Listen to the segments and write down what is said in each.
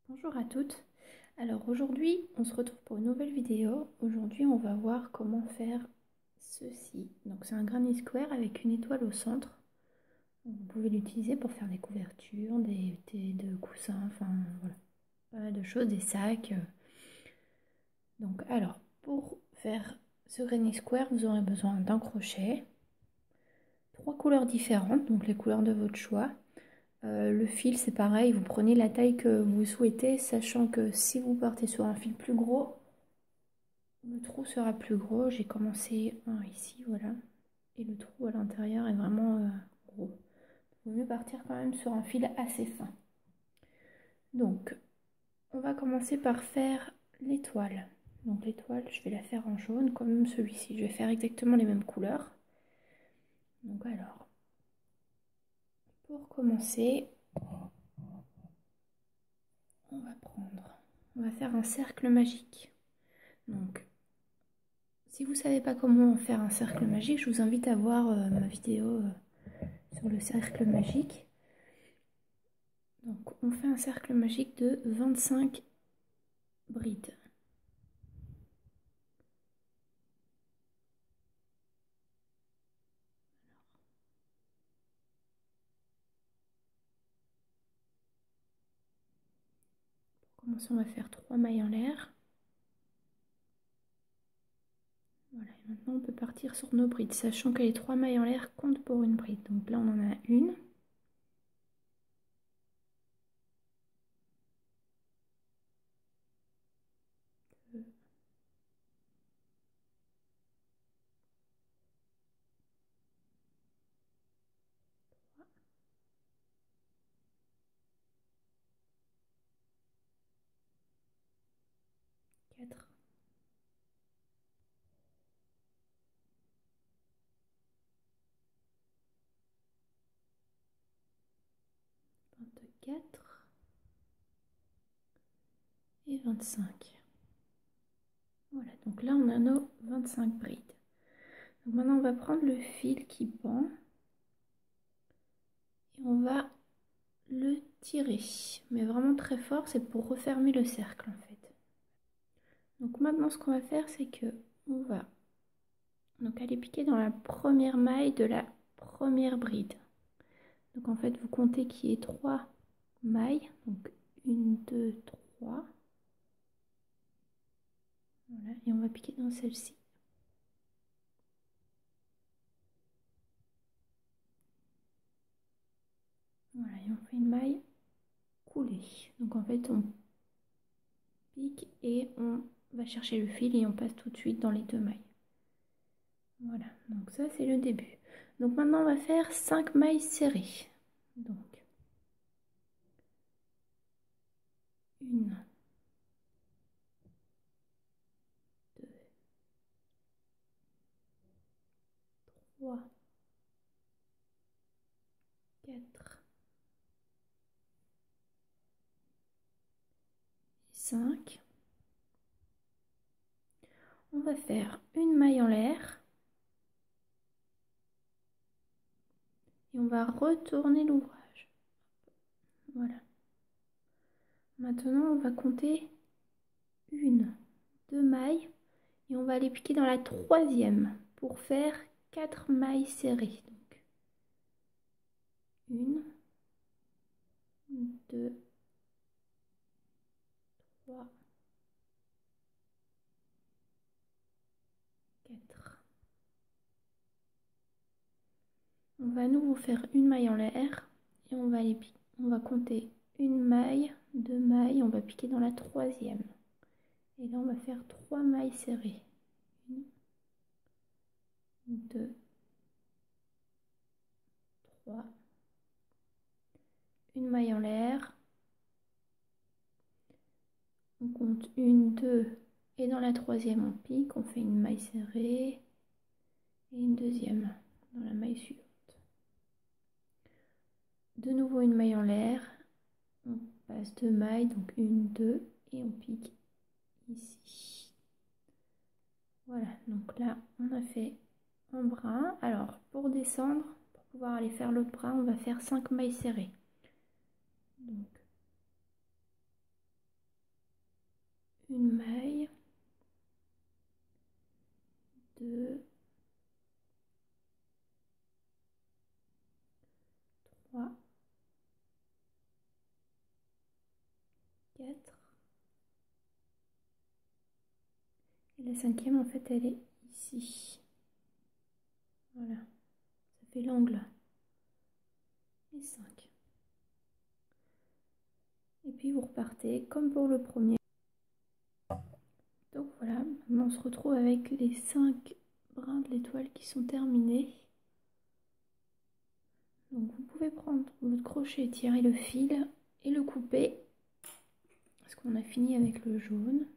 Bonjour à toutes. Alors aujourd'hui, on se retrouve pour une nouvelle vidéo. Aujourd'hui, on va voir comment faire ceci. Donc c'est un granny square avec une étoile au centre. Vous pouvez l'utiliser pour faire des couvertures, des coussins, enfin voilà, pas mal de choses, des sacs. Donc alors, pour faire ce granny square, vous aurez besoin d'un crochet, 3 couleurs différentes, donc les couleurs de votre choix. Le fil, c'est pareil, vous prenez la taille que vous souhaitez, sachant que si vous partez sur un fil plus gros, le trou sera plus gros. J'ai commencé ici, voilà, et le trou à l'intérieur est vraiment gros. Il vaut mieux partir quand même sur un fil assez fin. Donc, on va commencer par faire l'étoile. Donc l'étoile, je vais la faire en jaune comme celui-ci. Je vais faire exactement les mêmes couleurs. Donc alors, pour commencer, on va faire un cercle magique. Donc, si vous ne savez pas comment faire un cercle magique, je vous invite à voir ma vidéo sur le cercle magique. Donc, on fait un cercle magique de 25 brides. Pour commencer, on va faire 3 mailles en l'air. Voilà, et maintenant on peut partir sur nos brides, sachant que les 3 mailles en l'air comptent pour une bride. Donc là, on en a une. 2, 3, 4, 24 et 25. Voilà, donc là on a nos 25 brides. Donc maintenant on va prendre le fil qui pend et on va le tirer, mais vraiment très fort, c'est pour refermer le cercle en fait. Donc maintenant ce qu'on va faire, c'est que on va donc aller piquer dans la première maille de la première bride. Donc en fait vous comptez qu'il y ait 3 mailles, donc 1, 2, 3. Voilà, et on va piquer dans celle-ci. Voilà, et on fait une maille coulée. Donc en fait on pique et on va chercher le fil et on passe tout de suite dans les 2 mailles. Voilà, donc ça c'est le début. Donc maintenant on va faire 5 mailles serrées. Donc 1, 2, 3, 4, 5. On va faire une maille en l'air et on va retourner l'ouvrage. Voilà. Maintenant, on va compter 1, 2 mailles et on va aller piquer dans la 3e pour faire 4 mailles serrées. Donc 1, 2, 3, 4. On va à nouveau faire une maille en l'air et on va compter une maille, 2 mailles, on va piquer dans la 3e. Et là, on va faire 3 mailles serrées. 1, 2, 3. Une maille en l'air. On compte 1, 2 et dans la 3e, on pique. On fait une maille serrée et une deuxième dans la maille suivante. De nouveau une maille en l'air. On passe 2 mailles, donc 1, 2 et on pique ici. Voilà, donc là, on a fait un brin. Alors, pour descendre, pour pouvoir aller faire l'autre brin, on va faire 5 mailles serrées. Donc, une maille, 2, 3, 4. Et la cinquième, en fait, elle est ici. Voilà, ça fait l'angle. Et 5. Et puis vous repartez comme pour le premier. Donc voilà, maintenant on se retrouve avec les 5 brins de l'étoile qui sont terminés. Donc vous pouvez prendre votre crochet, tirer le fil et le couper. Parce qu'on a fini avec le jaune.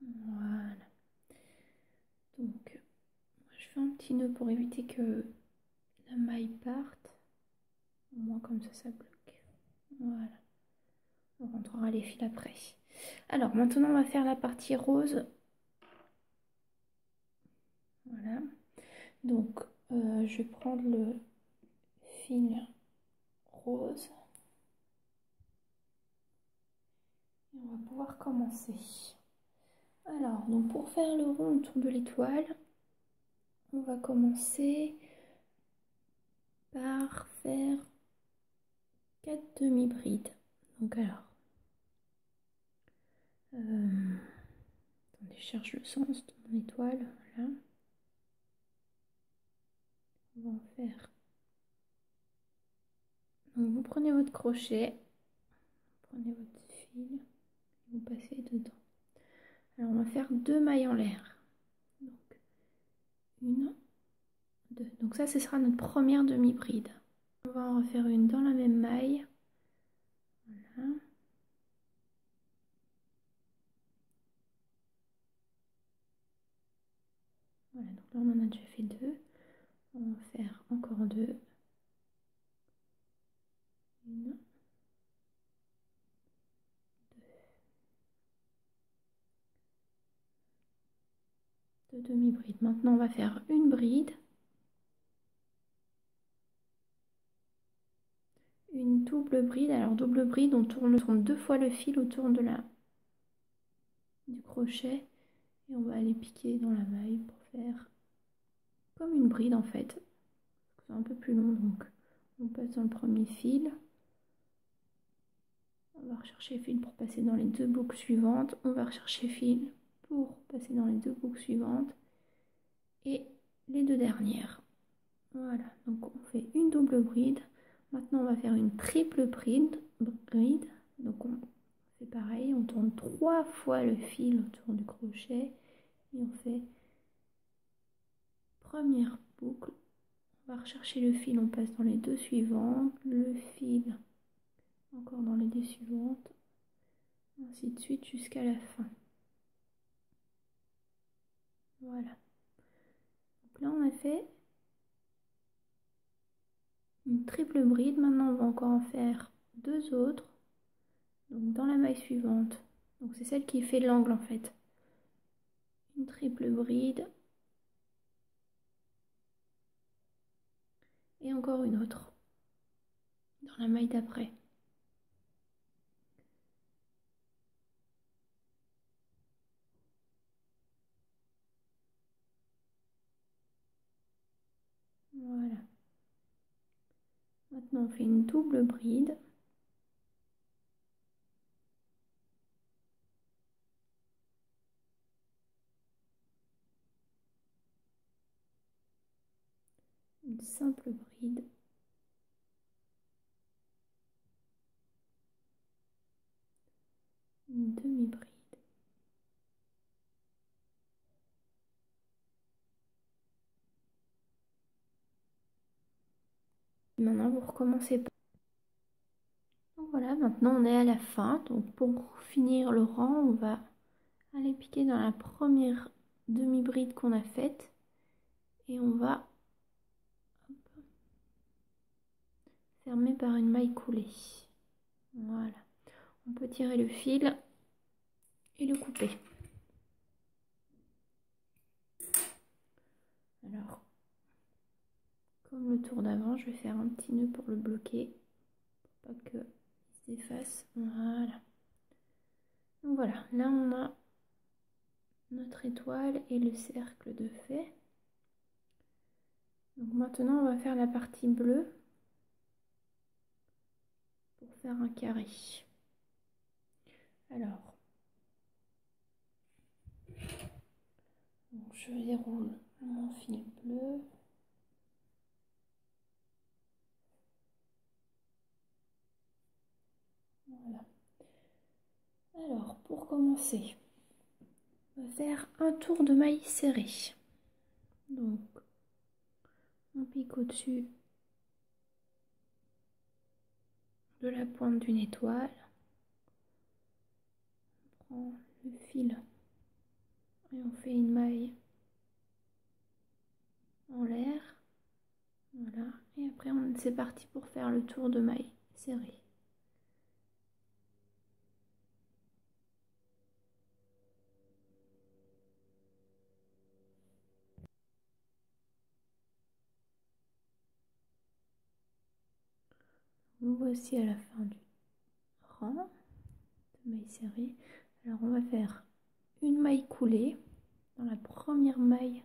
Voilà. Donc je fais un petit nœud pour éviter que la maille parte. Au moins comme ça bloque. Voilà. On rentrera les fils après. Alors maintenant on va faire la partie rose. Voilà. Donc je vais prendre le fil rose. Et on va pouvoir commencer. Alors, donc pour faire le rond autour de l'étoile, on va commencer par faire 4 demi-brides. Donc alors, attendez, je cherche le sens de mon étoile, voilà. On va en faire. Donc vous prenez votre crochet, vous prenez votre fil, et vous passez dedans. Alors on va faire 2 mailles en l'air. Donc 1, 2. Donc ça, ce sera notre première demi-bride. On va en refaire une dans la même maille. Voilà. Voilà, donc là on en a déjà fait 2. On va en faire encore 2. 1, 2 demi-brides. Maintenant on va faire une bride, une double bride. Alors double bride, on tourne 2 fois le fil autour de du crochet et on va aller piquer dans la maille pour faire comme une bride en fait. C'est un peu plus long, donc on passe dans le premier fil. On va rechercher le fil pour passer dans les 2 boucles suivantes. On va rechercher le fil pour passer dans les 2 boucles suivantes et les 2 dernières. Voilà, donc on fait une double bride. Maintenant on va faire une triple bride. Donc on fait pareil, on tourne 3 fois le fil autour du crochet et on fait première boucle. On va rechercher le fil, on passe dans les 2 suivantes, le fil encore dans les 2 suivantes, ainsi de suite jusqu'à la fin. Voilà. Donc là on a fait une triple bride. Maintenant on va encore en faire 2 autres. Donc dans la maille suivante. Donc c'est celle qui fait l'angle en fait. Une triple bride. Et encore une autre. Dans la maille d'après. Voilà. Maintenant on fait une double bride. Une simple bride. Une demi-bride. Maintenant vous recommencez. Donc voilà, maintenant on est à la fin. Donc pour finir le rang, on va aller piquer dans la première demi-bride qu'on a faite. Et on va fermer par une maille coulée. Voilà. On peut tirer le fil et le couper. Alors, comme le tour d'avant, je vais faire un petit nœud pour le bloquer, pour pas qu'il se efface. Voilà. Donc voilà, là on a notre étoile et le cercle de fait. Donc maintenant on va faire la partie bleue pour faire un carré. Alors, donc je déroule mon fil bleu. Voilà. Alors, pour commencer, on va faire un tour de maille serré. Donc, on pique au-dessus de la pointe d'une étoile. On prend le fil et on fait une maille en l'air. Voilà. Et après, c'est parti pour faire le tour de maille serré. Nous voici à la fin du rang de maille serrée. Alors on va faire une maille coulée dans la première maille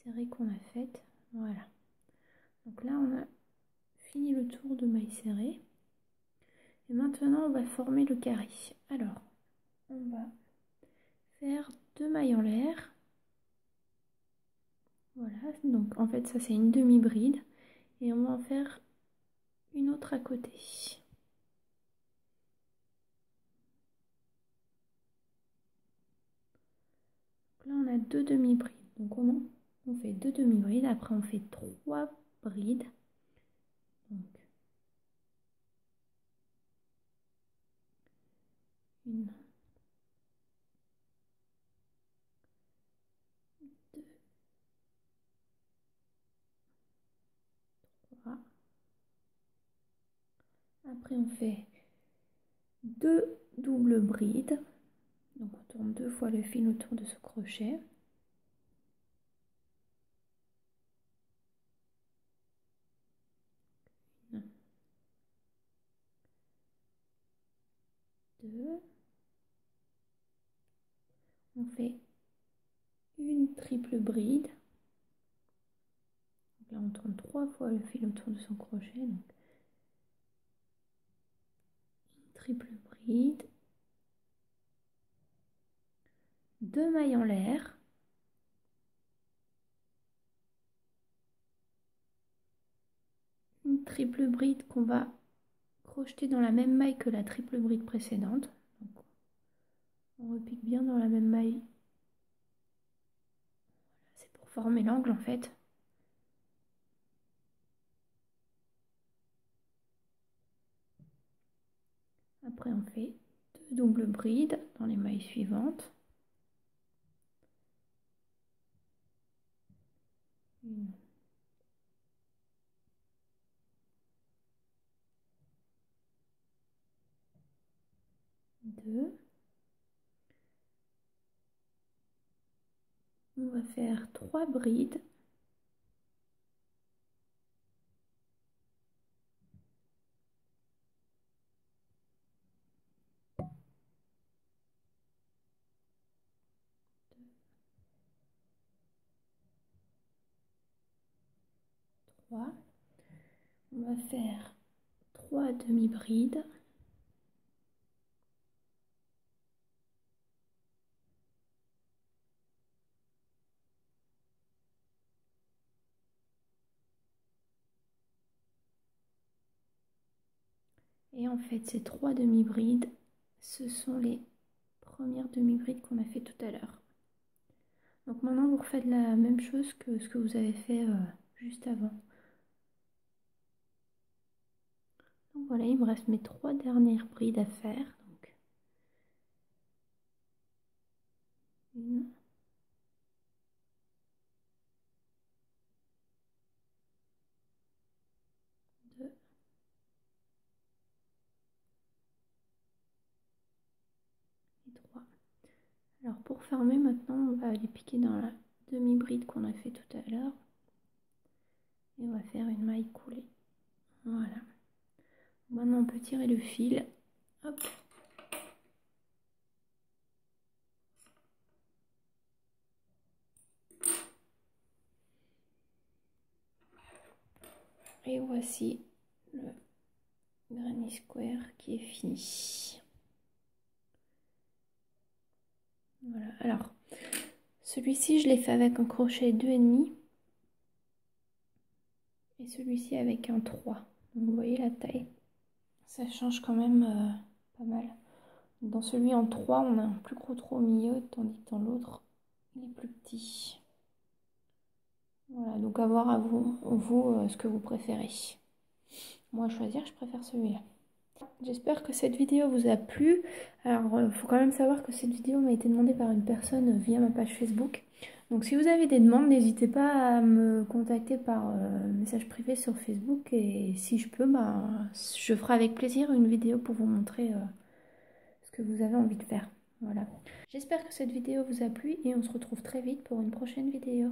serrée qu'on a faite. Voilà. Donc là on a fini le tour de maille serrée. Et maintenant on va former le carré. Alors on va faire 2 mailles en l'air. Voilà, donc en fait ça c'est une demi-bride. Et on va en faire une autre à côté. Là on a 2 demi-brides. Donc on fait 2 demi-brides, après on fait 3 brides. Donc une, 2, 3. Après on fait 2 doubles brides. Donc on tourne 2 fois le fil autour de ce crochet. Une, 2. On fait une triple bride. Donc là on tourne 3 fois le fil autour de son crochet. Donc une triple bride. 2 mailles en l'air. Une triple bride qu'on va crocheter dans la même maille que la triple bride précédente. Donc, on repique bien dans la même maille. C'est pour former l'angle en fait. Après on fait 2 doubles brides dans les mailles suivantes. Une, 2. On va faire 3 brides. On va faire 3 demi-brides. Et en fait, ces 3 demi-brides, ce sont les premières demi-brides qu'on a fait tout à l'heure. Donc maintenant, vous refaites la même chose que ce que vous avez fait juste avant. Donc voilà, il me reste mes 3 dernières brides à faire. Donc, 1, 2, et 3. Alors pour fermer maintenant, on va aller piquer dans la demi-bride qu'on a fait tout à l'heure. Et on va faire une maille coulée. Voilà. Maintenant on peut tirer le fil. Hop. Et voici le Granny Square qui est fini. Voilà, alors celui-ci je l'ai fait avec un crochet 2,5 et celui-ci avec un 3. Donc vous voyez la taille, ça change quand même pas mal. Dans celui en 3 on a un plus gros trou au milieu, tandis que dans l'autre il est plus petit. Voilà, donc à voir à vous, ce que vous préférez. Moi à choisir, je préfère celui-là. J'espère que cette vidéo vous a plu. Alors, il faut quand même savoir que cette vidéo m'a été demandée par une personne via ma page Facebook. Donc, si vous avez des demandes, n'hésitez pas à me contacter par message privé sur Facebook. Et si je peux, je ferai avec plaisir une vidéo pour vous montrer ce que vous avez envie de faire. Voilà. J'espère que cette vidéo vous a plu et on se retrouve très vite pour une prochaine vidéo.